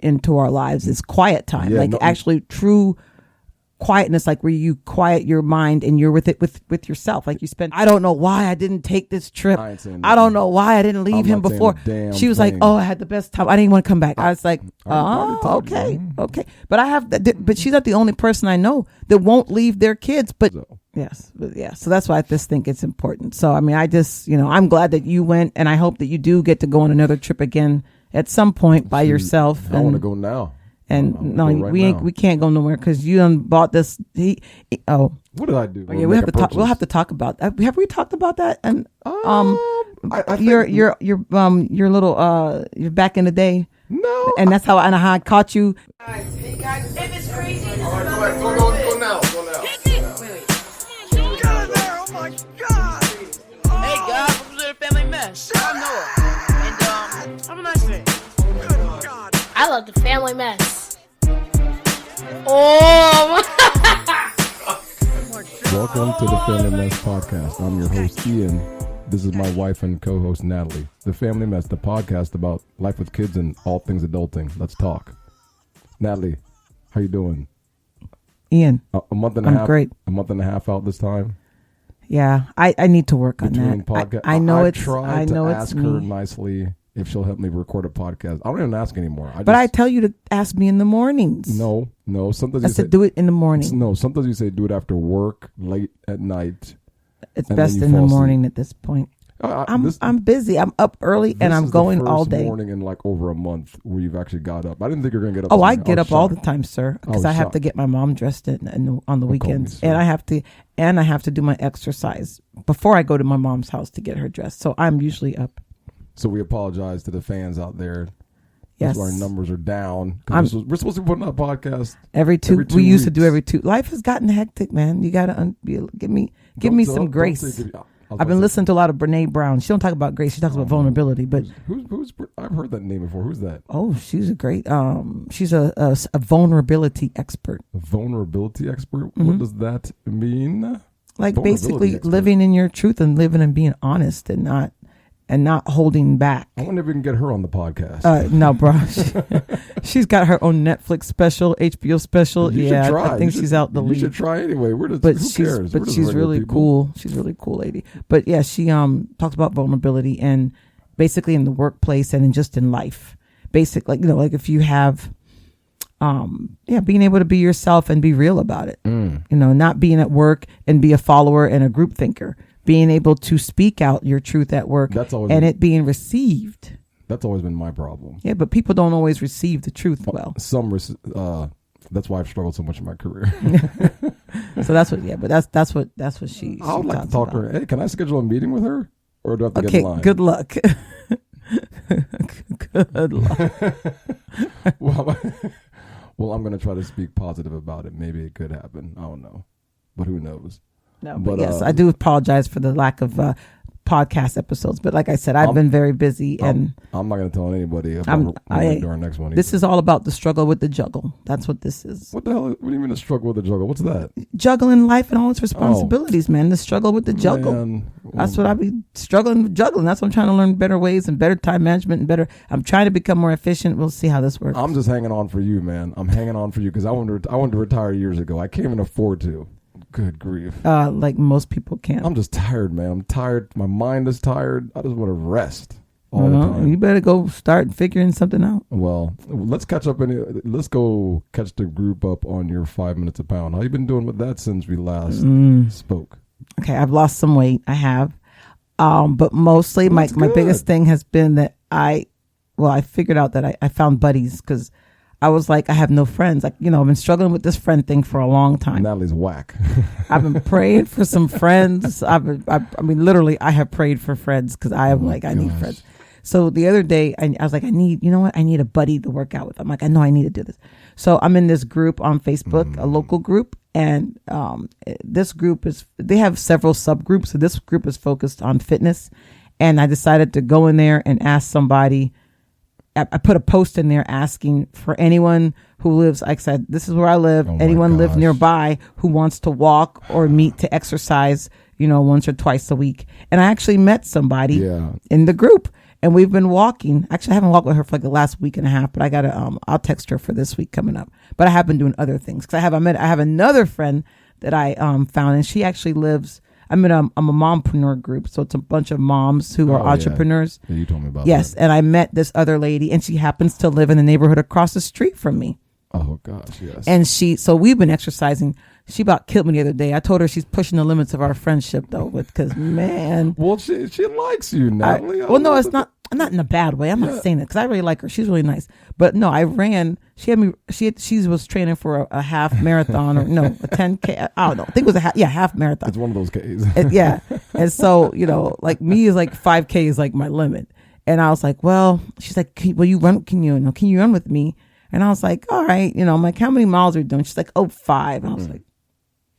into our lives is quiet time, actually true quietness, like where you quiet your mind and you're with it with yourself. Like you spend, I don't know why I didn't take this trip. I don't know why I didn't leave him before. She was like, oh, I had the best time. I didn't want to come back. I was like, oh, okay. But she's not the only person I know that won't leave their kids. But so that's why I just think it's important. So I mean, I just, I'm glad that you went, and I hope that you do get to go on another trip again at some point by yourself. I want to go now. And we can't go nowhere because you done bought this. What did I do? Yeah, we'll have to talk about that. Have we talked about that? And your little you're back in the day. No, and that's how I caught you. Hey guys, if it's crazy, all right, go now. Oh my God! Hey guys, welcome to the Family Mess. I'm Noah, and have a nice day. I love the Family Mess. Oh! Welcome to the Family Mess podcast. I'm your host, Ian. This is my wife and co-host, Nathalie. The Family Mess, the podcast about life with kids and all things adulting. Let's talk. Nathalie, how you doing? Ian, a month and a half. Great. A month and a half out this time. Yeah, I need to work on that. I know I it's. tried I know to it's ask me. her nicely if she'll help me record a podcast. I don't even ask anymore. I tell you to ask me in the mornings. No. Sometimes I said do it in the morning. No, sometimes you say do it after work, late at night. It's best in the morning at this point. I'm busy. I'm up early and I'm going all day. Morning in like over a month where you've actually got up. I didn't think you were going to get up. Oh, I get up all the time, sir, because I have to get my mom dressed on the weekends, and I have to do my exercise before I go to my mom's house to get her dressed. So I'm usually up. So we apologize to the fans out there. Yes, our numbers are down. We're supposed to be putting out a podcast every two we used to do every two. Life has gotten hectic, man. You got to give me some grace. I've been listening to a lot of Brene Brown. She don't talk about grace. She talks about vulnerability. But who's I've heard that name before. Who's that? Oh, she's a great. She's a vulnerability expert. A vulnerability expert. Mm-hmm. What does that mean? Like basically living in your truth and living and being honest and not holding back. I wonder if we can get her on the podcast. No, bro. She's got her own Netflix special, HBO special. I think she's out the lead. You should try anyway. Who cares? But she's really cool. She's a really cool lady. But yeah, she talks about vulnerability and basically in the workplace and just in life. Basically, like if you have, being able to be yourself and be real about it. Not being at work and be a follower and a group thinker. Being able to speak out your truth at work it being received. That's always been my problem. Yeah, but people don't always receive the truth well. That's why I've struggled so much in my career. So that's what she. I would like to talk to her. Hey, can I schedule a meeting with her, or do I have to get in line? Good luck. Good luck. Well, I'm going to try to speak positive about it. Maybe it could happen. I don't know, but who knows? No, but yes, I do apologize for the lack of podcast episodes. But like I said, I've been very busy, and I'm not going to tell anybody about our next one. This is all about the struggle with the juggle. That's what this is. What the hell? What do you mean the struggle with the juggle? What's that? Juggling life and all its responsibilities, man. The struggle with the juggle. Man. That's what I be struggling with juggling. That's what I'm trying to learn better ways and better time management and better. I'm trying to become more efficient. We'll see how this works. I'm just hanging on for you, man. I'm hanging on for you because I wanted to retire years ago. I can't even afford to. Good grief. Like most people can't. I'm just tired, man. I'm tired. My mind is tired. I just want to rest all the time. You better go start figuring something out. Well, let's catch up. Let's go catch the group up on your 5 minutes a pound. How you been doing with that since we last spoke? Okay, I've lost some weight. I have. But mostly my biggest thing has been that I figured out that I found buddies because I was like, I have no friends. Like, I've been struggling with this friend thing for a long time. Natalie's whack. I've been praying for some friends. I mean, literally, I have prayed for friends because I need friends. So the other day, I was like, I need a buddy to work out with. I'm like, I know I need to do this. So I'm in this group on Facebook, a local group. And this group they have several subgroups. So this group is focused on fitness. And I decided to go in there and ask somebody. I put a post in there asking for anyone who lives, like I said, this is where I live. Anyone live nearby who wants to walk or meet to exercise, once or twice a week. And I actually met somebody in the group. And we've been walking. Actually, I haven't walked with her for like the last week and a half, but I gotta I'll text her for this week coming up. But I have been doing other things because I have another friend that I found, and she actually lives. I'm a mompreneur group, so it's a bunch of moms who are entrepreneurs. Yeah, you told me about yes, that. and I met this other lady, and she happens to live in the neighborhood across the street from me. Oh gosh, yes. And so we've been exercising. She about killed me the other day. I told her she's pushing the limits of our friendship though, because man. Well, she likes you, Natalie. Well, no, it's not in a bad way. I'm not saying that because I really like her. She's really nice. But no, I ran. She was training for a half marathon or no, a 10K. I don't know. I think it was half marathon. It's one of those Ks. Yeah. And so, like me is like 5K is like my limit. And I was like, well, she's like, will you run? Can you run with me? And I was like, all right, I'm like, how many miles are you doing? She's like, 5. And I was like,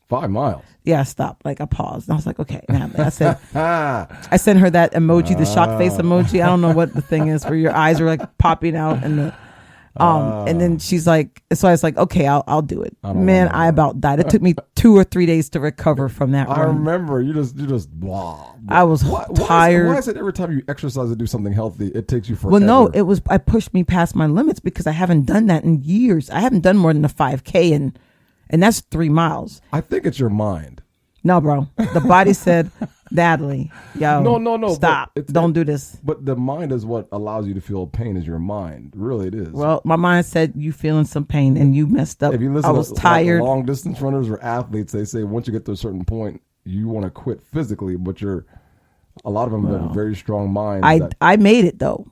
5 miles. Yeah, I stopped. Like I paused. And I was like, okay. I said, I sent her that emoji, the shock face emoji. I don't know what the thing is where your eyes are like popping out and then she's like, so I was like, okay, I'll do it. Man, I about died. It took me 2 or 3 days to recover from that run. I remember you just blah. I was tired. Why is it every time you exercise or do something healthy, it takes you forever? Well, no, I pushed me past my limits because I haven't done that in years. I haven't done more than a 5K and that's 3 miles. I think it's your mind. No, bro. The body said, Natalie, yo, no, stop. Don't do this. But the mind is what allows you to feel pain is your mind. Really, it is. Well, my mind said you feeling some pain and you messed up. If you listen I was tired. Long distance runners or athletes, they say once you get to a certain point, you want to quit physically, but a lot of them have very strong minds. I made it though.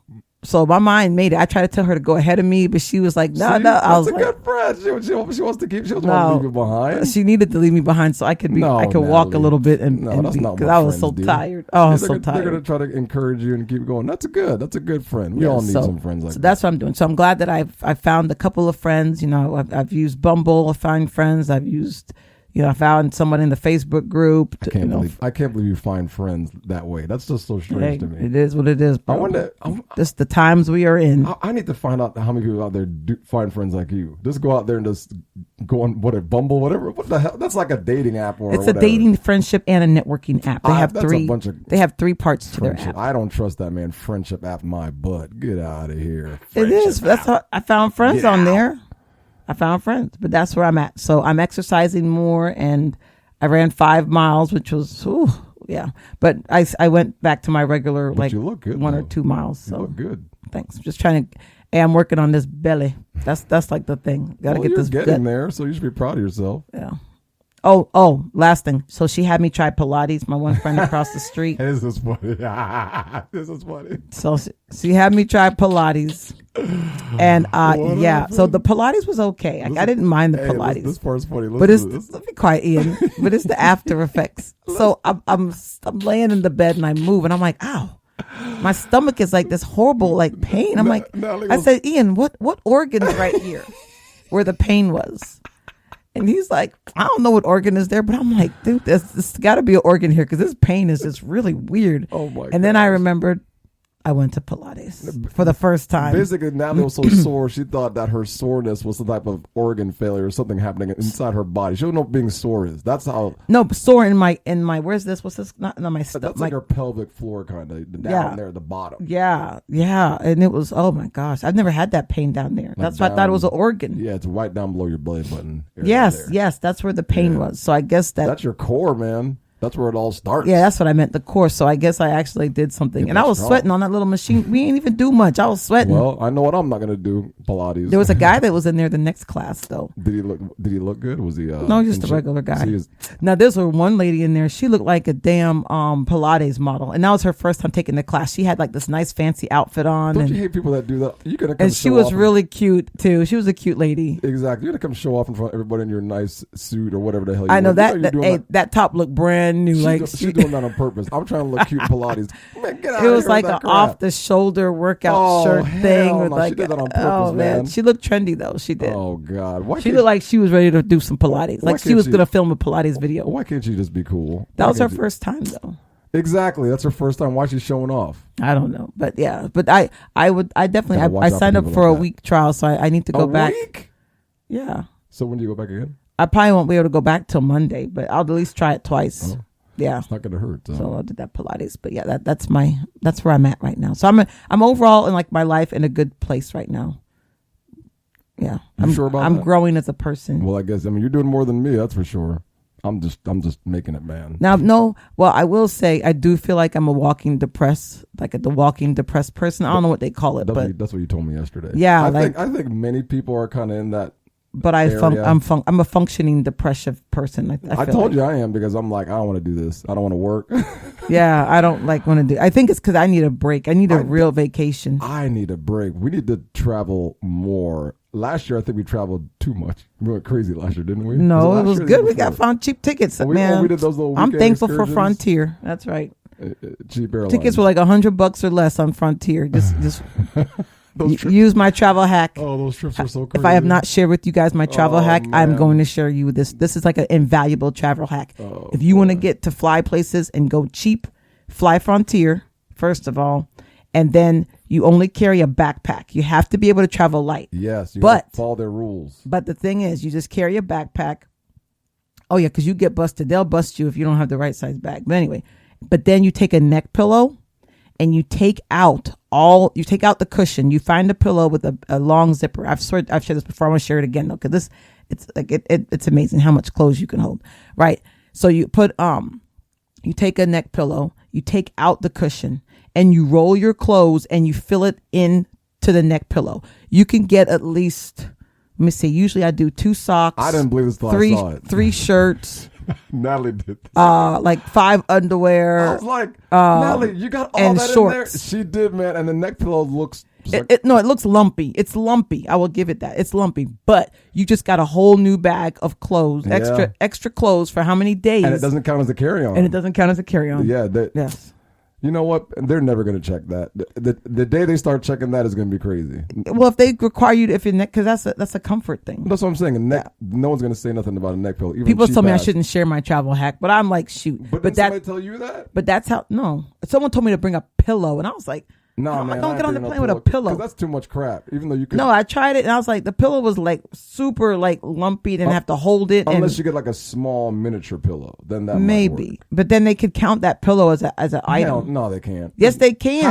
So my mind made it. I tried to tell her to go ahead of me, but she was like, no. I was a good friend. She wants to keep. She doesn't want to leave you behind. She needed to leave me behind so I could walk a little bit that's not because I was so tired. Oh, I was so tired. They're going to try to encourage you and keep going. That's a good friend. We all need some friends like that. So that's what I'm doing. So I'm glad that I found a couple of friends. I've used Bumble to find friends. I've used. I found someone in the Facebook group. I can't believe you find friends that way. That's just so strange to me. It is what it is, bro. I wonder. Just the times we are in. I need to find out how many people out there do find friends like you. Just go out there and just go on Bumble, whatever. What the hell? That's like a dating app or it's whatever. a dating, friendship, and a networking app. They have three. They have 3 parts to their app. I don't trust that, man. Friendship app, my butt. Get out of here. It is. That's how I found friends on there. I found friends, but that's where I'm at. So I'm exercising more, and I ran 5 miles, which was, yeah. But I went back to my regular, but you look good, 1 or 2 miles. So you look good. Thanks. Just trying to. Hey, I'm working on this belly. That's like the thing. Got to get this. Getting there, so you should be proud of yourself. Yeah. Oh, last thing. So she had me try Pilates. My one friend across the street. This is funny. This is funny. So she had me try Pilates, and so the Pilates was okay. I didn't mind the Pilates. This part's funny. But let me quiet, Ian. But it's the after effects. So I'm laying in the bed and I move and I'm like, ow. My stomach is like this horrible like pain. I'm like, I said, Ian, what organ's right here where the pain was? And he's like, I don't know what organ is there, but I'm like, dude, there's got to be an organ here because this pain is just really weird. Oh my! And then I remembered I went to Pilates for the first time. Basically, Natalie was so sore, she thought that her soreness was some type of organ failure or something happening inside her body. She don't know what being sore is. That's how. No, sore in my where's this? What's this? Not my stuff. That's like her pelvic floor kind of down there at the bottom. Yeah, and it was, oh my gosh, I've never had that pain down there. That's why I thought it was an organ. Yeah, it's right down below your belly button. Yes, that's where the pain was. So I guess that's your core, man. That's where it all starts. Yeah, that's what I meant, the core. So I guess I actually did something. And I was sweating on that little machine. We ain't even do much. I was sweating. Well, I know what I'm not going to do, Pilates. There was a guy that was in there the next class, though. Did he look good? Was he? No, just a regular guy. Now, there's one lady in there. She looked like a damn Pilates model. And that was her first time taking the class. She had like this nice fancy outfit on. Don't you hate people that do that? You could have come and she was really cute, too. She was a cute lady. Exactly. You're going to come show off in front of everybody in your nice suit or whatever the hell you I know that top looked brand new. She's doing that on purpose. I'm trying to look cute in Pilates. Man, get out it was of here like with an that off the shoulder workout shirt thing with she did that on purpose, man. She looked trendy though. She did. Oh God, she looked like she was ready to do some Pilates. Like she was gonna film a Pilates video. Why can't she just be cool? That was her first time though. Exactly, that's her first time. Why is she showing off? I don't know, but yeah, but I definitely I signed up for a week trial, so I need to go back. Week? Yeah. So when do you go back again? I probably won't be able to go back till Monday, but I'll at least try it twice. Oh. Yeah. It's not going to hurt. So I did that Pilates, but yeah, that's where I'm at right now. So I'm overall in like my life in a good place right now. Yeah. I'm sure about I'm that? growing as a person. Well, I guess, you're doing more than me. That's for sure. I'm just making it, man. Now, no, well, I will say I do feel like I'm a walking depressed person. I don't know what they call it, but That's what you told me yesterday. Yeah, I think many people are kind of in that. But I'm a functioning depressive person. I told you I am, because I'm like, I don't want to do this. I don't want to work. Yeah, I don't want to do. I think it's because I need a break. I need a real vacation. I need a break. We need to travel more. Last year, I think we traveled too much. We went crazy last year, didn't we? No, it was good. We found cheap tickets, man. We did those little I'm weekend thankful for excursions. Frontier. That's right. Cheap airlines. Tickets were like $100 or less on Frontier. Just Those use my travel hack. Oh, those trips are so crazy. If I have not shared with you guys my travel hack, man. I'm going to share you this. This is like an invaluable travel hack. If you want to get to fly places and go cheap, fly Frontier, first of all. And then you only carry a backpack. You have to be able to travel light. Yes, but follow their rules. But the thing is, you just carry a backpack. Oh, yeah, because you get busted. They'll bust you if you don't have the right size bag. But anyway, then you take a neck pillow and you take out the cushion. You find a pillow with a long zipper. I've shared this before. I want to share it again though, because it's amazing how much clothes you can hold. Right. So you take a neck pillow, you take out the cushion, and you roll your clothes and you fill it in to the neck pillow. You can get at least, let me see, usually I do 2 socks. I didn't believe this till I saw it. 3 shirts. Natalie did this. Like 5 underwear. I was like, Natalie, you got all that shorts. in there? She did, man. And the neck pillow looks... It looks lumpy. It's lumpy. I will give it that. It's lumpy. But you just got a whole new bag of clothes. Extra clothes for how many days? And it doesn't count as a carry-on. Yeah. Yes. You know what? They're never going to check that. The day they start checking that is going to be crazy. Well, if they require you to, if your neck, because that's a comfort thing. That's what I'm saying. No one's going to say nothing about a neck pillow. Even people told me I shouldn't share my travel hack, but I'm like, shoot. But did somebody tell you that? But that's how. No, someone told me to bring a pillow, and I was like, no, man, don't get on the plane with a pillow. Because that's too much crap. Even though you could. No, I tried it, and I was like, the pillow was like super like lumpy, and have to hold it. Unless you get like a small miniature pillow, then that maybe. Might work. But then they could count that pillow as an item. No, they can't. Yes, they can.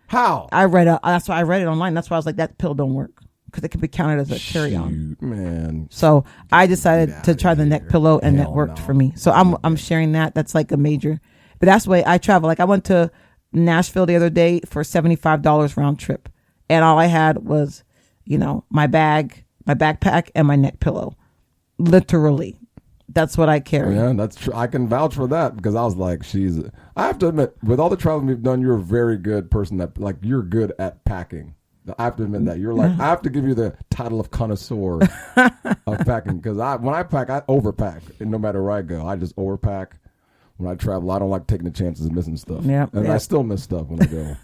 How? That's why I read it online. That's why I was like, that pill don't work because it can be counted as a carry-on. Man. So I decided to try the neck pillow, and that worked for me. So I'm sharing that. That's like a major. But that's the way I travel. Like I went to Nashville the other day for $75 round trip, and all I had was, my bag, my backpack, and my neck pillow. Literally, that's what I carry. Yeah, that's true. I can vouch for that because I was like, I have to admit, with all the traveling we've done, you're a very good person you're good at packing. I have to admit that you're like, I have to give you the title of connoisseur of packing because when I pack, I overpack, and no matter where I go, I just overpack. When I travel, I don't like taking the chances of missing stuff. I still miss stuff when I go.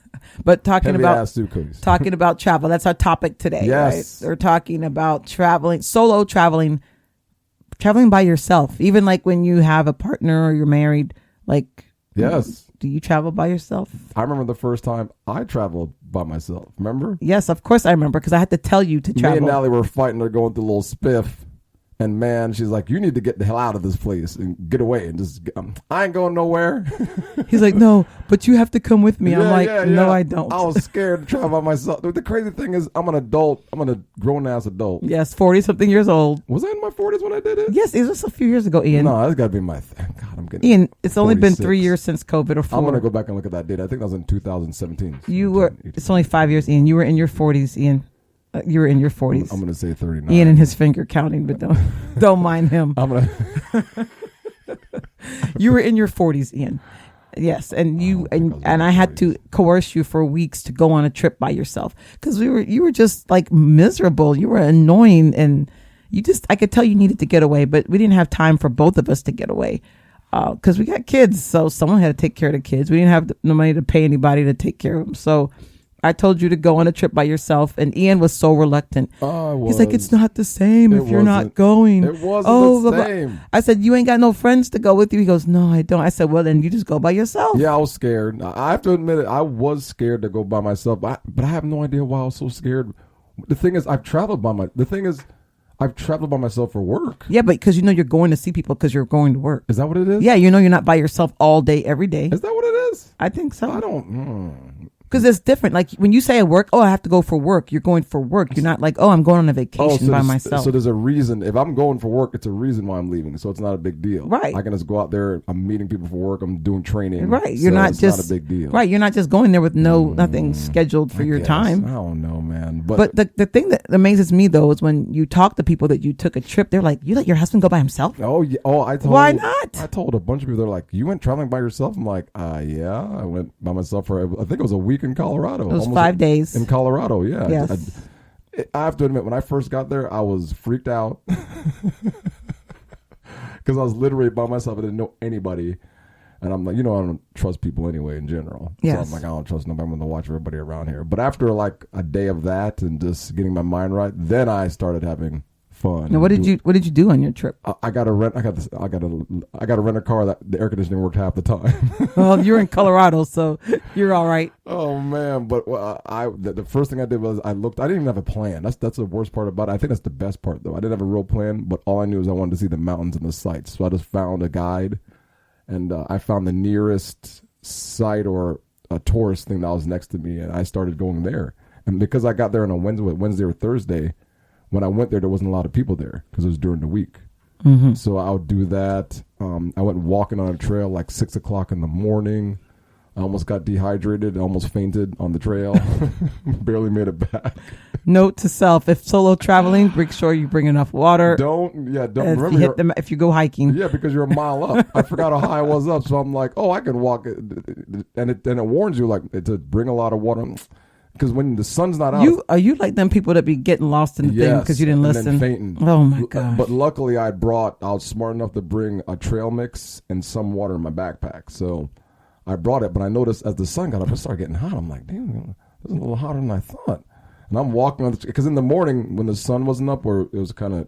But talking about travel, that's our topic today. Yes. Right? We're talking about traveling, solo traveling by yourself. Even like when you have a partner or you're married, like, yes. Do you travel by yourself? I remember the first time I traveled by myself. Remember? Yes, of course I remember because I had to tell you to travel. Me and Natalie were fighting. They're going through a little spiff. And man, she's like, you need to get the hell out of this place and get away and just, I ain't going nowhere. He's like, no, but you have to come with me. I'm like, no, I don't. I was scared to travel by myself. The crazy thing is I'm an adult. I'm a grown ass adult. Yes, 40 something years old. Was I in my 40s when I did it? Yes, it was just a few years ago, Ian. No, that's got to be my, God, I'm getting Ian, it's 46. only been 3 years since COVID or 4. I'm going to go back and look at that date. I think that was in 2017. It's only 5 years, Ian. You were in your 40s, Ian. You were in your 40s. I'm going to say 39. Ian and his finger counting, but don't mind him. You were in your 40s, Ian. Yes, and and I had to coerce you for weeks to go on a trip by yourself because you were just like miserable. You were annoying, and I could tell you needed to get away, but we didn't have time for both of us to get away because we got kids, so someone had to take care of the kids. We didn't have no money to pay anybody to take care of them, so I told you to go on a trip by yourself, and Ian was so reluctant. He's like, it's not the same if you're not going. It wasn't the same. I said, you ain't got no friends to go with you. He goes, no, I don't. I said, well, then you just go by yourself. Yeah, I was scared. I have to admit it. I was scared to go by myself, but I have no idea why I was so scared. The thing is, I've traveled by the thing is, I've traveled by myself for work. Yeah, but because you're going to see people because you're going to work. Is that what it is? Yeah, you're not by yourself all day, every day. Is that what it is? I think so. I don't. Because it's different. Like when you say at work, I have to go for work. You're going for work. You're not like, I'm going on a vacation by myself. So there's a reason. If I'm going for work, it's a reason why I'm leaving. So it's not a big deal. Right. I can just go out there. I'm meeting people for work. I'm doing training. Right. You're not it's just not a big deal. Right. You're not just going there with nothing scheduled for your guess. time. I don't know, man. But the thing that amazes me though is when you talk to people that you took a trip, they're like, you let your husband go by himself? Oh yeah. Oh, why not? I told a bunch of people. They're like, you went traveling by yourself? I'm like, yeah. I went by myself for I think it was a week in Colorado. It was 5 days in Colorado. Yeah. Yes. I have to admit, when I first got there, I was freaked out because I was literally by myself. I didn't know anybody. And I'm like, I don't trust people anyway in general. Yes. So I'm like, I don't trust nobody. I'm going to watch everybody around here. But after like a day of that and just getting my mind right, then I started having fun. Now, what did you do on your trip? I got to rent a car that the air conditioning worked half the time. Well, you're in Colorado, so you're all right. Oh man! But the first thing I did was I didn't even have a plan. That's the worst part about it. I think that's the best part though. I didn't have a real plan, but all I knew is I wanted to see the mountains and the sights. So I just found a guide, and I found the nearest site or a tourist thing that was next to me, and I started going there. And because I got there on a Wednesday or Thursday. When I went there wasn't a lot of people there because it was during the week. Mm-hmm. So I would do that. I went walking on a trail like 6 o'clock in the morning. I almost got dehydrated. I almost fainted on the trail. Barely made it back. Note to self: if solo traveling, make sure you bring enough water. Don't remember if you go hiking. Yeah, because you're a mile up. I forgot how high I was up, so I'm like, I can walk it, and it warns you like to bring a lot of water. Because when the sun's not out, are you like them people that be getting lost in the thing because you didn't listen? And then fainting. Oh my god! But luckily, I was smart enough to bring a trail mix and some water in my backpack. So I brought it, but I noticed as the sun got up, it started getting hot. I'm like, damn, this is a little hotter than I thought. And I'm walking on because in the morning when the sun wasn't up, or it was kind of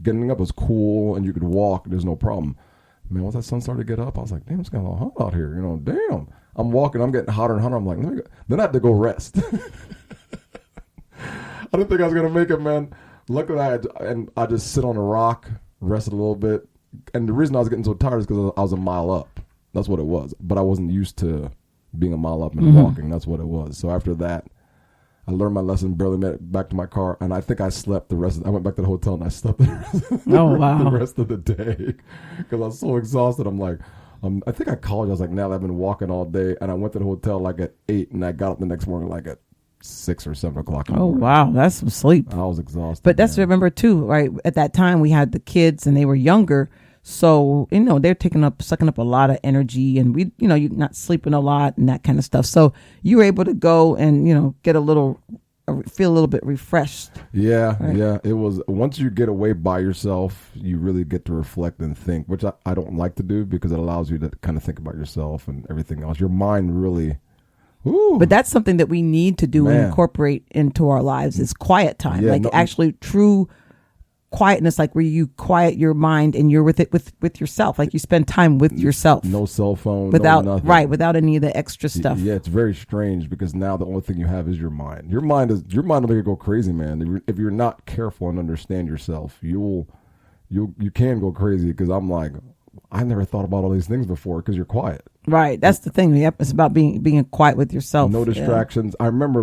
getting up, it was cool and you could walk. There's no problem. Man, once that sun started to get up, I was like, damn, it's getting a little hot out here. Damn. I'm walking, I'm getting hotter and hotter. I'm like, let me go. Then I had to go rest. I didn't think I was going to make it, man. Luckily, I just sit on a rock, rested a little bit. And the reason I was getting so tired is because I was a mile up. That's what it was. But I wasn't used to being a mile up and walking. That's what it was. So after that, I learned my lesson, barely made it back to my car, and I think I slept I went back to the hotel and I slept the rest of the day because I was so exhausted. I'm like, I think I called you. I was like, now I've been walking all day, and I went to the hotel like at 8, and I got up the next morning like at 6 or 7 o'clock. Oh wow, that's some sleep. I was exhausted. But that's remember too, right? At that time, we had the kids, and they were younger, so they're sucking up a lot of energy, and we, you're not sleeping a lot and that kind of stuff. So you were able to go and get feel a little bit refreshed. Yeah, right? Yeah. It was once you get away by yourself, you really get to reflect and think, which I don't like to do because it allows you to kind of think about yourself and everything else. Your mind really. Ooh. But that's something that we need to do and incorporate into our lives is quiet time, actually true quietness, like where you quiet your mind and you're with yourself, like you spend time with yourself. No cell phone, without no nothing. Right, without any of the extra stuff. Yeah, it's very strange because now the only thing you have is your mind. Your mind will make you go crazy, man. If you're not careful and understand yourself, you can go crazy. Because I'm like, I never thought about all these things before because you're quiet. Right, that's the thing. Yep, it's about being quiet with yourself. No distractions. Yeah. I remember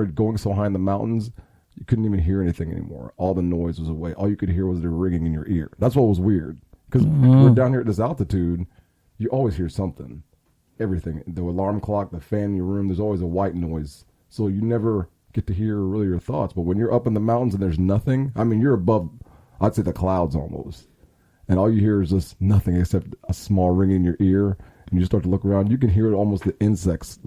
going so high in the mountains. You couldn't even hear anything anymore. All the noise was away. All you could hear was the ringing in your ear. That's what was weird. Because we're down here at this altitude, you always hear something. Everything. The alarm clock, the fan in your room, there's always a white noise. So you never get to hear really your thoughts. But when you're up in the mountains and there's nothing, you're above, I'd say the clouds almost. And all you hear is just nothing except a small ring in your ear. And you start to look around. You can hear almost the insects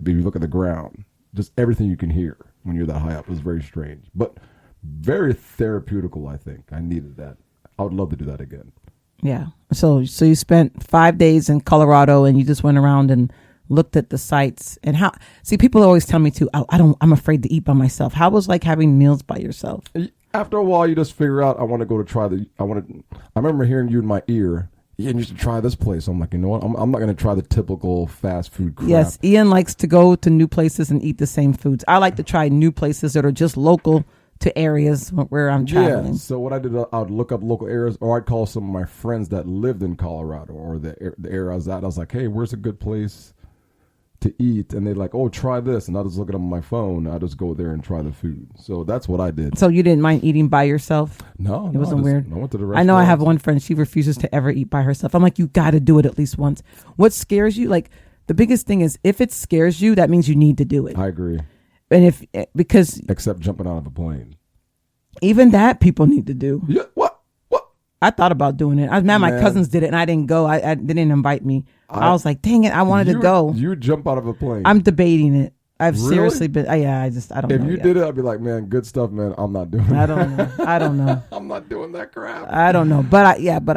if you look at the ground. Just everything you can hear when you're that high up. It was very strange, but very therapeutical, I think. I needed that. I would love to do that again. Yeah. So you spent 5 days in Colorado and you just went around and looked at the sites and people always tell me too, I'm afraid to eat by myself. How was like having meals by yourself? After a while, you just figure out, I want to go to try I remember hearing you in my ear. Ian, you should try this place. I'm like, you know what? I'm not going to try the typical fast food crap. Yes, Ian likes to go to new places and eat the same foods. I like to try new places that are just local to areas where I'm traveling. Yeah. So what I did, I'd look up local areas, or I'd call some of my friends that lived in Colorado or the area I was at. I was like, hey, where's a good place to eat? And they're like, oh, try this. And I'll just look it up on my phone. I just go there and try the food. So that's what I did. So you didn't mind eating by yourself? No, it wasn't weird. I went to the restaurant. I know I have one friend. She refuses to ever eat by herself. I'm like, you got to do it at least once. What scares you? Like the biggest thing is if it scares you, that means you need to do it. I agree. And because except jumping out of a plane. Even that people need to do. Yeah, what? I thought about doing it. My cousins did it, and I didn't go. I didn't invite me. I was like, dang it, I wanted to go. You jump out of a plane. I'm debating it. I've Really? seriously been. I don't know. If you did it, I'd be like, man, good stuff, man. I'm not doing it. I don't know. I'm not doing that crap. I don't know. But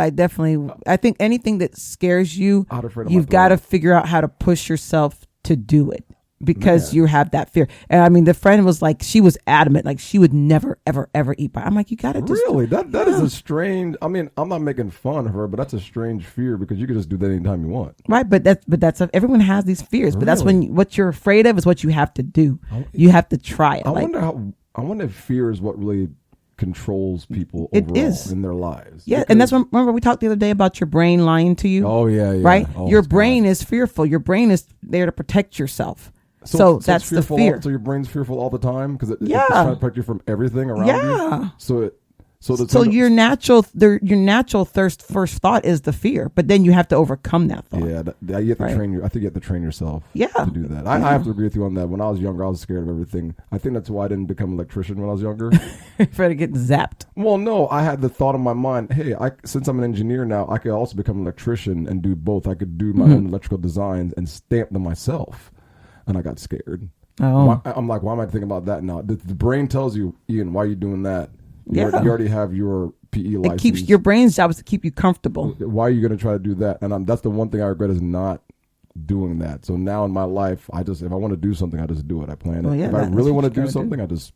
I definitely, I think anything that scares you, you've got to figure out how to push yourself to do it. Because you have that fear. And I mean, the friend was like, she was adamant, like she would never, ever, ever eat by. I'm like, you got to just. Really? That is a strange, I mean, I'm not making fun of her, but that's a strange fear because you can just do that anytime you want. Right. But that's everyone has these fears. But that's when what you're afraid of is what you have to do. You have to try it. I wonder if fear is what really controls people overall in their lives. Yeah, and that's when, remember we talked the other day about your brain lying to you? Oh, yeah. Right? Oh, your brain is fearful. Your brain is there to protect yourself. So that's the fear. So your brain's fearful all the time because it's trying to protect you from everything around you. So your natural first thought is the fear, but then you have to overcome that thought. Yeah, you have to train I think you have to train yourself. To do that. I have to agree with you on that. When I was younger, I was scared of everything. I think that's why I didn't become an electrician when I was younger. Afraid of getting zapped. Well, no, I had the thought in my mind, hey, since I'm an engineer now, I could also become an electrician and do both. I could do my own electrical designs and stamp them myself. And I got scared. Oh. I'm like, why am I thinking about that now? The brain tells you, Ian, why are you doing that? You already have your PE license. It keeps your brain's job is to keep you comfortable. Why are you going to try to do that? And that's the one thing I regret is not doing that. So now in my life, if I want to do something, I just do it. I plan it. If I really want to do something, I just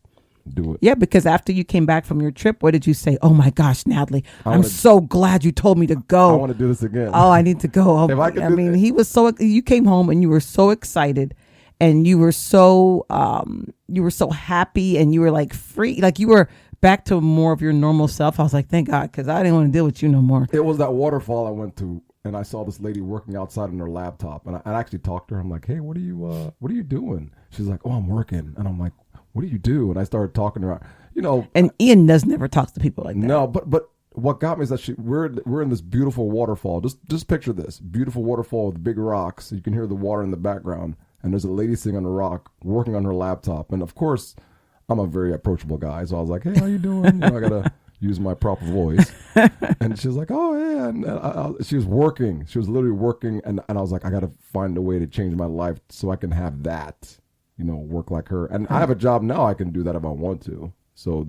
do it. Yeah, because after you came back from your trip, what did you say? Oh my gosh, Natalie, I'm so glad you told me to go. I want to do this again. Oh, I need to go. You came home and you were so excited. And you were so happy, and you were like free, like you were back to more of your normal self. I was like, thank God, because I didn't want to deal with you no more. It was that waterfall I went to, and I saw this lady working outside on her laptop, and I actually talked to her. I'm like, hey, what are you doing? She's like, oh, I'm working, and I'm like, what do you do? And I started talking to her, And Ian never talks to people like that. No, but what got me is that we're in this beautiful waterfall. Just picture this beautiful waterfall with big rocks. You can hear the water in the background. And there's a lady sitting on a rock working on her laptop. And of course, I'm a very approachable guy. So I was like, hey, how you doing? I got to use my proper voice. And she was like, oh, yeah. And she was working. She was literally working. And I was like, I got to find a way to change my life so I can have that, work like her. And I have a job now. I can do that if I want to. So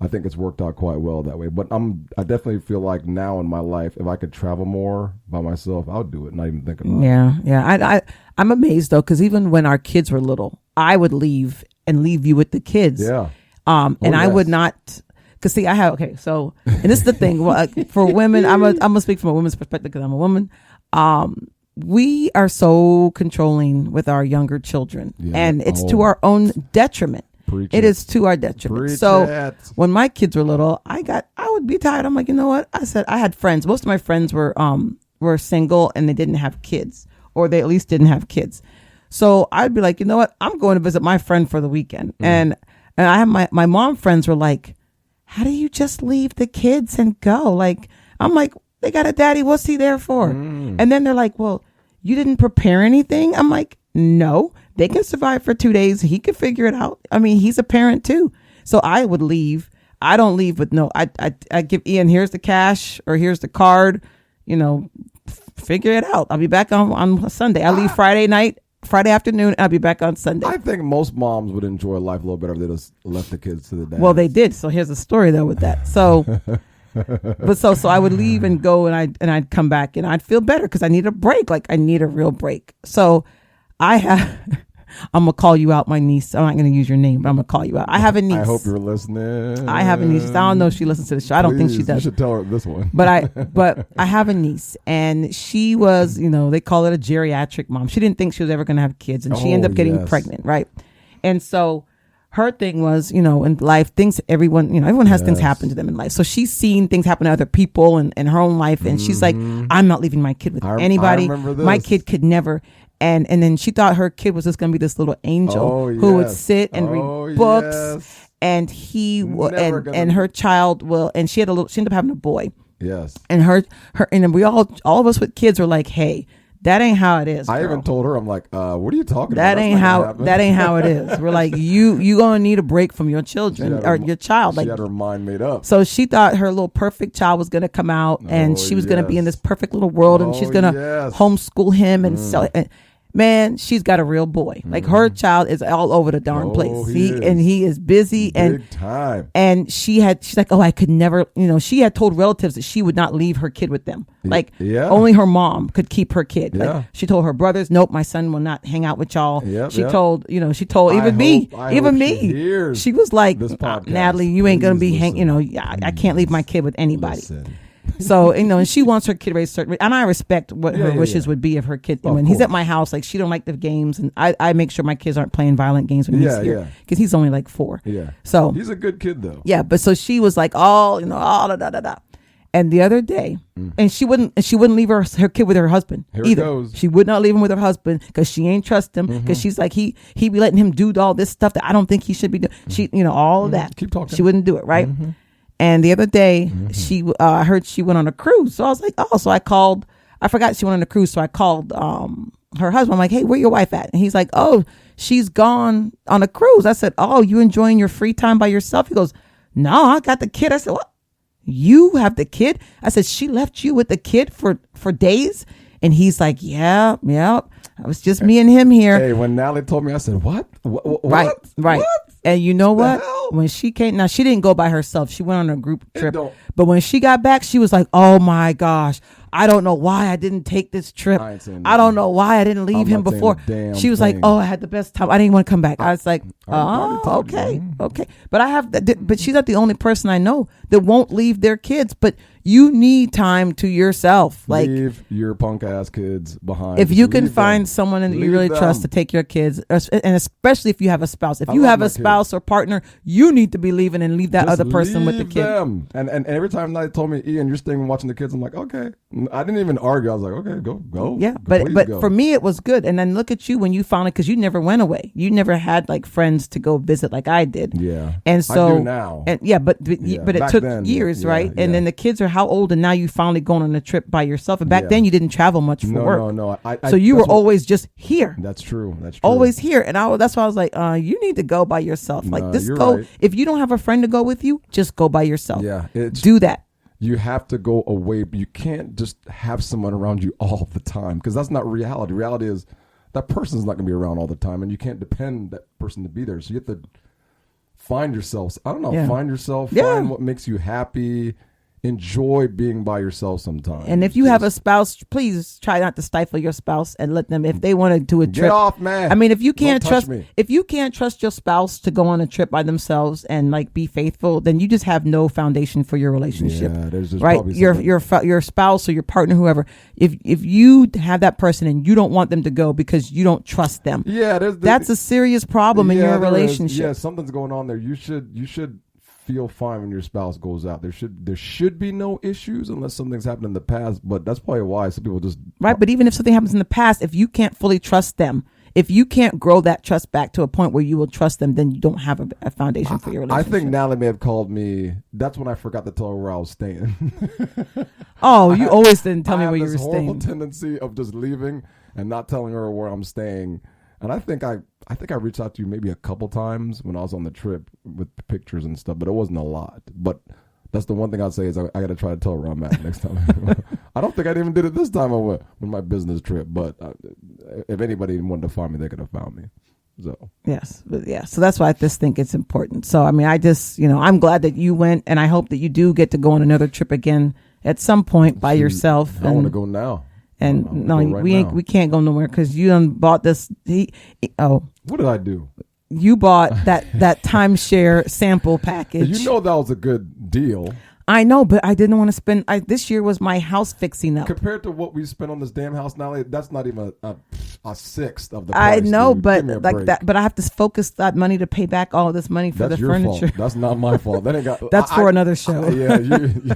I think it's worked out quite well that way. But I definitely feel like now in my life, if I could travel more by myself, I would do it, not even think about it. Yeah. I'm amazed though, because even when our kids were little, I would leave you with the kids. Yeah. I would not, because see, and this is the thing. For women, I'm gonna speak from a woman's perspective because I'm a woman. We are so controlling with our younger children, and it's to our own detriment. It is to our detriment. When my kids were little, I would be tired. I'm like, you know what? I said I had friends. Most of my friends were single and they didn't have kids, or they at least didn't have kids. So I'd be like, you know what? I'm going to visit my friend for the weekend. And I have my mom friends were like, how do you just leave the kids and go? Like, I'm like, they got a daddy. What's he there for? And then they're like, well, you didn't prepare anything. I'm like, no. They can survive for 2 days. He could figure it out. I mean, he's a parent too. So I would leave. I don't leave with I give Ian, here's the cash or here's the card, figure it out. I'll be back on Sunday. I leave Friday afternoon. I'll be back on Sunday. I think most moms would enjoy life a little better if they just left the kids to the dad. Well, they did. So here's a story though with that. So, so I would leave and go and I'd come back and I'd feel better because I need a break. Like I need a real break. So I'm going to call you out, my niece. I'm not going to use your name, but I'm going to call you out. I have a niece. I hope you're listening. I have a niece. I don't know if she listens to the show. I don't think she does. You should tell her this one. But I have a niece, and she was, they call it a geriatric mom. She didn't think she was ever going to have kids, and she ended up getting pregnant, right? And so her thing was, in life, everyone has things happen to them in life. So she's seen things happen to other people in her own life. And she's like, I'm not leaving my kid with anybody. My kid could never. And then she thought her kid was just going to be this little angel who would sit and read books. Yes. And and her child and she ended up having a boy. Yes. And her and then all of us with kids were like, hey, that ain't how it is. I even told her, I'm like, what are you talking about? That ain't how it is. We're like, you gonna need a break from your children or your child. She had her mind made up. So she thought her little perfect child was gonna come out and she was gonna be in this perfect little world and she's gonna homeschool him and so. Man, she's got a real boy. Like her child is all over the darn place. He is busy big time. And she's like, I could never. She had told relatives that she would not leave her kid with them. Like only her mom could keep her kid. Yeah. Like she told her brothers, nope, my son will not hang out with y'all. She told even me. She was like, Natalie, you ain't gonna be I can't leave my kid with anybody. Listen. So and she wants her kid raised certain, and I respect what her wishes would be of her kid. When he's at my house, like she don't like the games, and I make sure my kids aren't playing violent games when he's here because he's only like 4. Yeah, so he's a good kid though. Yeah, but so she was like all da. And the other day, and she wouldn't leave her kid with her husband either. She would not leave him with her husband because she ain't trust him because she's like he be letting him do all this stuff that I don't think he should be doing. She all of that. Keep talking. She wouldn't do it, right? And the other day, I heard she went on a cruise. So I was like, so I called. I forgot she went on a cruise. So I called her husband. I'm like, hey, where your wife at? And he's like, oh, she's gone on a cruise. I said, oh, you enjoying your free time by yourself? He goes, no, I got the kid. I said, what? You have the kid? I said, she left you with the kid for days? And he's like, yeah. It was just me and him here. Hey, when Natalie told me, I said, what? Right. What? And you know what? When she came, now she didn't go by herself. She went on a group trip. But when she got back, she was like, oh my gosh, I don't know why I didn't take this trip. I don't know why I didn't leave him before. She was like, oh, I had the best time. I didn't want to come back. I was like, okay. But she's not the only person I know that won't leave their kids. But you need time to yourself. Like, leave your punk ass kids behind. If you can find someone that you really trust to take your kids, and especially if you have a spouse. If you have a spouse or partner, you need to be leaving and leave that other person with the kid. And every time they told me, Ian, you're staying and watching the kids, I'm like, okay. I didn't even argue. I was like, okay, go. Yeah, but go. For me, it was good. And then look at you when you found it, because you never went away. You never had like friends to go visit like I did. Yeah. And so I do now. And but it took years, right? And then the kids are how old, and now you finally going on a trip by yourself. And back then you didn't travel much for work. No. So you were always just here. That's true. Always here. And that's why I was like, you need to go by yourself. Like this go. Right. If you don't have a friend to go with you, just go by yourself. Yeah. Do that. You have to go away. You can't just have someone around you all the time, because that's not reality. Reality is that person's not going to be around all the time, and you can't depend that person to be there. So you have to find yourself. I don't know. Yeah. Find yourself. Yeah. Find what makes you happy. Enjoy being by yourself sometimes. And if you have a spouse, please try not to stifle your spouse and let them, if they want to do a trip. Get off, man. I mean, if you can't trust your spouse to go on a trip by themselves and like be faithful, then you just have no foundation for your relationship. Yeah, there's just right. Your spouse or your partner, whoever. If you have that person and you don't want them to go because you don't trust them, that's a serious problem in your relationship. Yeah, something's going on there. You should feel fine when your spouse goes out. There should be no issues unless something's happened in the past, but that's probably why some people just but even if something happens in the past, if you can't fully trust them, if you can't grow that trust back to a point where you will trust them, then you don't have a foundation for your relationship. I think Natalie may have called me. That's when I forgot to tell her where I was staying. Oh, you always didn't tell me where you were staying. I have this horrible tendency of just leaving and not telling her where I'm staying. And I think I reached out to you maybe a couple times when I was on the trip with pictures and stuff, but it wasn't a lot. But that's the one thing I'd say is I got to try to tell her where I'm at next time. I don't think I even did it this time with my business trip, but if anybody wanted to find me, they could have found me. So yes, so that's why I just think it's important. So I mean, I just I'm glad that you went, and I hope that you do get to go on another trip again at some point by yourself. I want to go now. And we can't go nowhere because you done bought this. What did I do? You bought that timeshare sample package. You know that was a good deal. I know, but I didn't want to spend. This year was my house fixing up. Compared to what we spent on this damn house now, that's not even a sixth of the price. I know, dude. but like that. But I have to focus that money to pay back all this money for that's the your furniture. Fault. That's not my fault. That ain't got. That's for another show. Yeah.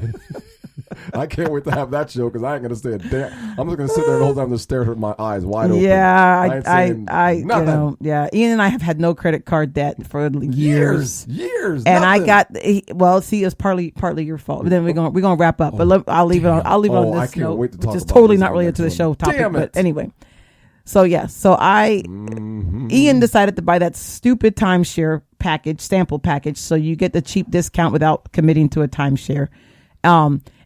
I can't wait to have that show because I ain't gonna say a damn. I'm just gonna sit there and hold time to stare with my eyes wide open. Yeah, I you know, yeah. Ian and I have had no credit card debt for years. And nothing. I got see, it's partly your fault. But then we're gonna wrap up. But I'll leave it on. I'll leave it on this I can't note, wait to talk which is about totally this not related to the show topic. Damn it. But anyway, so yeah, Ian decided to buy that stupid timeshare sample package, so you get the cheap discount without committing to a timeshare.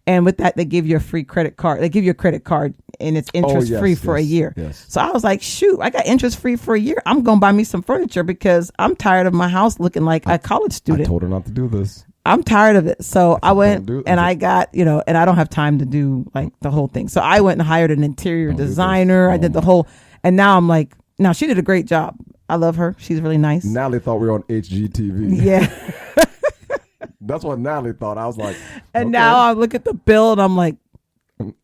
And with that, they give you a free credit card. They give you a credit card, and it's interest free for a year. Yes. So I was like, shoot, I got interest free for a year. I'm going to buy me some furniture because I'm tired of my house looking like a college student. I told her not to do this. I'm tired of it. So I went and I got, and I don't have time to do like the whole thing. So I went and hired an interior designer. I did the whole, and now I'm like, now she did a great job. I love her. She's really nice. Natalie thought we were on HGTV. Yeah. That's what Natalie thought. I was like, and now I look at the bill and I'm like,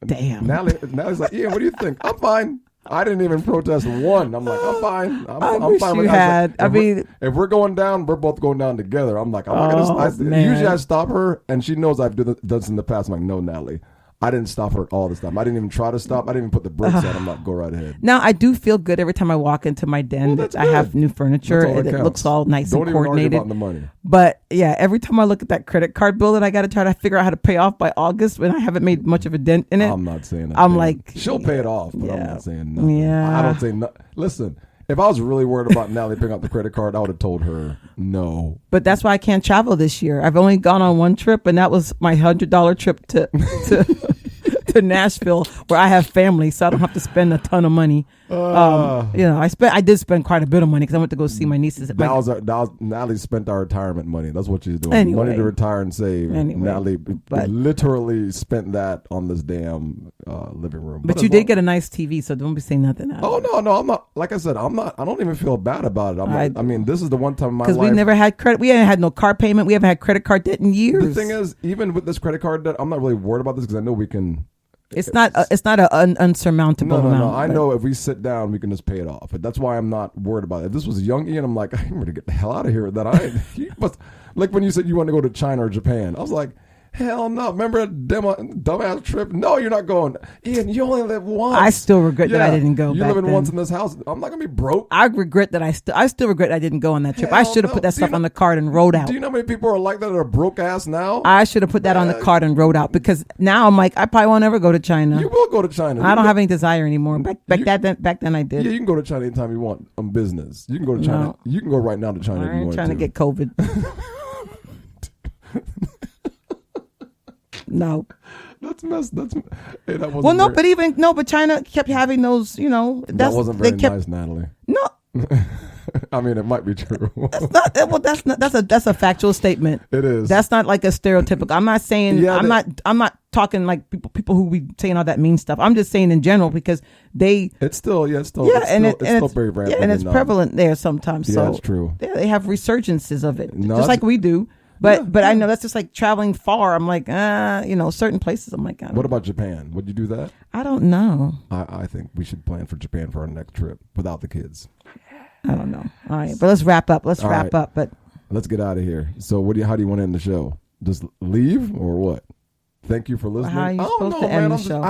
damn. Natalie's like, yeah, what do you think? I'm fine. I didn't even protest one. I'm like, I'm fine. I'm wish fine you with had. Like, if we're going down, we're both going down together. I'm like, I'm not gonna. Usually I stop her, and she knows I've done this in the past. I'm like, no, Natalie. I didn't stop her all this time. I didn't even try to stop. I didn't even put the brakes on. I'm like, go right ahead. Now, I do feel good every time I walk into my den that I have new furniture and it looks all nice and coordinated. Don't even argue about the money. But yeah, every time I look at that credit card bill that I got to try to figure out how to pay off by August when I haven't made much of a dent in it. I'm not saying that. I'm like, she'll pay it off, but I'm not saying nothing. Yeah. I don't say nothing. Listen. If I was really worried about Natalie picking up the credit card, I would have told her no. But that's why I can't travel this year. I've only gone on one trip, and that was my $100 trip to Nashville, where I have family, so I don't have to spend a ton of money. I did spend quite a bit of money because I went to go see my nieces. Natalie spent our retirement money. That's what she's doing. Anyway. Money to retire and save. Natalie literally spent that on this damn living room. But you did get a nice TV, so don't be saying nothing. No, I'm not. Like I said, I'm not. I don't even feel bad about it. This is the one time in my life because we never had credit. We haven't had no car payment. We haven't had credit card debt in years. The thing is, even with this credit card debt, I'm not really worried about this because I know we can. It's not an unsurmountable amount. No. I know if we sit down, we can just pay it off. But that's why I'm not worried about it. If this was young Ian, I'm like, I'm ready to get the hell out of here. You must, like when you said you want to go to China or Japan, I was like, hell no. Remember a dumbass trip? No, you're not going. Ian, you only live once. I still regret that I didn't go. You living once in this house. I'm not gonna be broke. I regret that I still regret I didn't go on that trip. I should have put that stuff on the card and rode out. Do you know how many people are like that are broke ass now? I should have put that on the card and rode out because now I'm like, I probably won't ever go to China. You will go to China. I don't have any desire anymore. Back then I did. Yeah, you can go to China anytime you want on business. You can go to China. No. You can go right now to China if you want to. I'm trying to get COVID. No. That's messed. But China kept having those, that wasn't very nice, Natalie. No. I mean, it might be true. That's a factual statement. It is. That's not like a stereotypical. I'm not saying, I'm not talking like people who be saying all that mean stuff. I'm just saying in general because it's still very rampant. Yeah, and it's prevalent there sometimes. Yeah, so that's true. Yeah, they have resurgences of it, just like we do. But I know that's just like traveling far. I'm like, certain places. I'm like, what about Japan? Would you do that? I don't know. I think we should plan for Japan for our next trip without the kids. I don't know. All right, but let's wrap up. But let's get out of here. So, how do you want to end the show? Just leave or what? Thank you for listening. How are you supposed to end the show?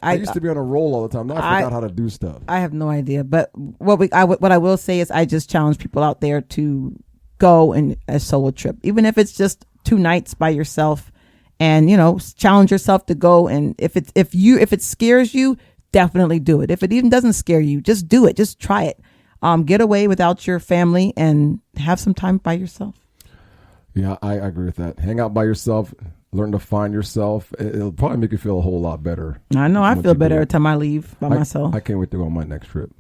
I used to be on a roll all the time. Now I forgot how to do stuff. I have no idea. But what I will say is I just challenge people out there to go in a solo trip, even if it's just 2 nights by yourself, and challenge yourself to go. And if it scares you, definitely do it. If it even doesn't scare you, just do it. Just try it. Get away without your family and have some time by yourself. Yeah, I agree with that. Hang out by yourself. Learn to find yourself. It'll probably make you feel a whole lot better. I know. I feel better every time I leave by myself. I can't wait to go on my next trip.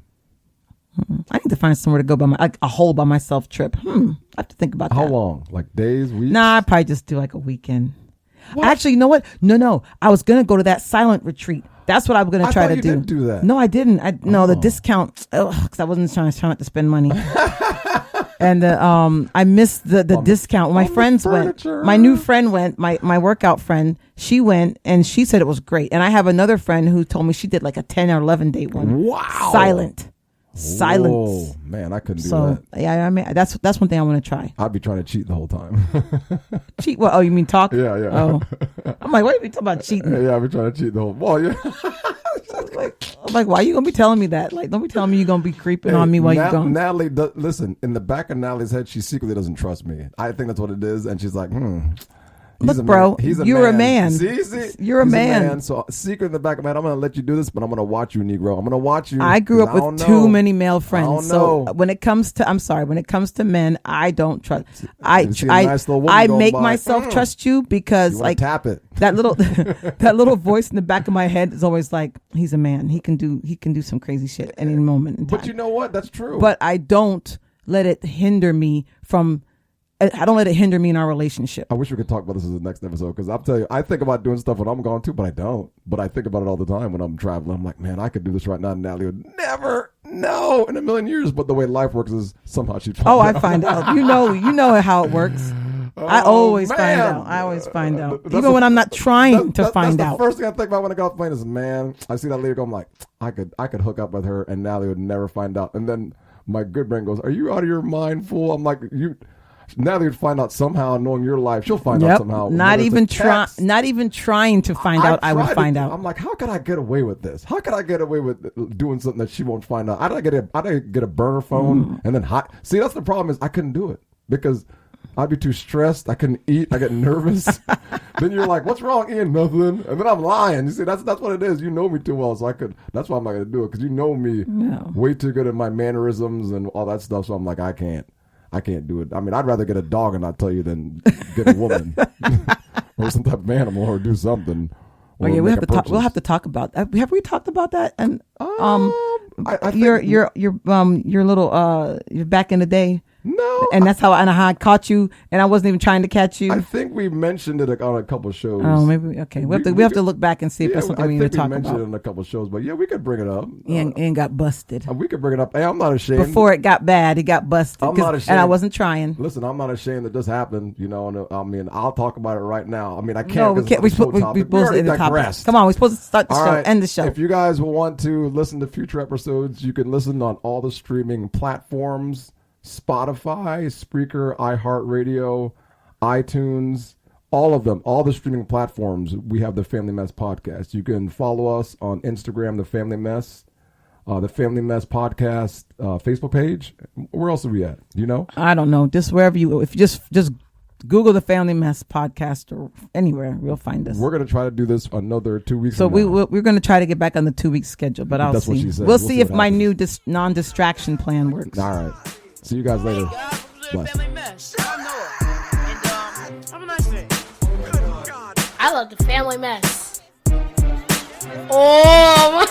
I need to find somewhere to go a whole by myself trip. I have to think about that. How long? Like days, weeks? Nah, I'd probably just do like a weekend. What? Actually, you know what? No. I was going to go to that silent retreat. That's what I was going to try to do. Didn't do that. No, I didn't. No, the discount, because I wasn't trying not to spend money. And I missed the discount. My friends went. My new friend went. My workout friend. She went and she said it was great. And I have another friend who told me she did like a 10 or 11 date one. Wow. Silence. Oh man, I couldn't do that. Yeah, I mean that's one thing I want to try. I'd be trying to cheat the whole time. Cheat? What? Oh, you mean talk? Yeah. Oh, I'm like, what are you talking about cheating? Yeah, I'd be trying to cheat the whole. Well, yeah. I'm like, why are you gonna be telling me that? Like, don't be telling me you're gonna be creeping on me while you're gone. Natalie, listen. In the back of Natalie's head, she secretly doesn't trust me. I think that's what it is, and she's like, Look, bro, you're a man. See? You're a man. So, secret in the back of my head, I'm going to let you do this, but I'm going to watch you, Negro. I'm going to watch you. I grew up with too many male friends. So know. when it comes to men, I don't trust. I make myself trust you because like tap it. That little voice in the back of my head is always like, he's a man. He can do some crazy shit at any moment in time. But you know what? That's true. But I don't let it hinder me from. I don't let it hinder me in our relationship. I wish we could talk about this in the next episode because I'll tell you, I think about doing stuff when I'm gone too, but I don't. But I think about it all the time when I'm traveling. I'm like, man, I could do this right now. And Natalie would never know in a million years. But the way life works is somehow she'd find out. I find out. You know how it works. I always find out. I always find out. Even when I'm not trying to find out. That's the first thing I think about when I get off the plane is, man, I see that lady go, I'm like, I could hook up with her and Natalie would never find out. And then my good brain goes, are you out of your mind, fool? I'm like, Natalie would find out somehow, knowing your life. She'll find out somehow. Not even trying to find out. I would find out. I'm like, how could I get away with this? How could I get away with doing something that she won't find out? How did I get a burner phone and then hot? See, that's the problem is I couldn't do it because I'd be too stressed. I couldn't eat. I get nervous. Then you're like, what's wrong, Ian? Nothing. And then I'm lying. You see, that's what it is. You know me too well, so that's why I'm not going to do it because you know me way too good at my mannerisms and all that stuff. So I'm like, I can't do it. I mean, I'd rather get a dog and not tell you than get a woman or some type of animal or do something. Oh yeah, we'll have to talk about that. Have we talked about that? And I think your little you're back in the day. No, and that's how I caught you, and I wasn't even trying to catch you. I think we mentioned it on a couple of shows. Oh, maybe okay. We have to look back and see if that's something we need to talk about. I think we mentioned it in a couple of shows, but yeah, we could bring it up. Ian got busted. We could bring it up. Hey, I'm not ashamed. Before it got bad, he got busted. I'm not ashamed, and I wasn't trying. Listen, I'm not ashamed that this happened. You know, and, I mean, I'll talk about it right now. I mean, I can't. No, we can't. We're supposed to end the topic. Come on, we're supposed to start the show. Right. End the show. If you guys want to listen to future episodes, you can listen on all the streaming platforms. Spotify, Spreaker, iHeartRadio, iTunes, all of them, all the streaming platforms. We have the Family Mess Podcast. You can follow us on Instagram, the Family Mess Podcast Facebook page. Where else are we at? Do you know? I don't know. Just wherever if you just Google the Family Mess Podcast or anywhere, we'll find us. We're going to try to do this another 2 weeks. So we're going to try to get back on the 2 week schedule, but I'll That's see. What she said. We'll see if my new non-distraction plan works. All right. See you guys later. Bless. Have a nice day. I love the Family Mess. Oh my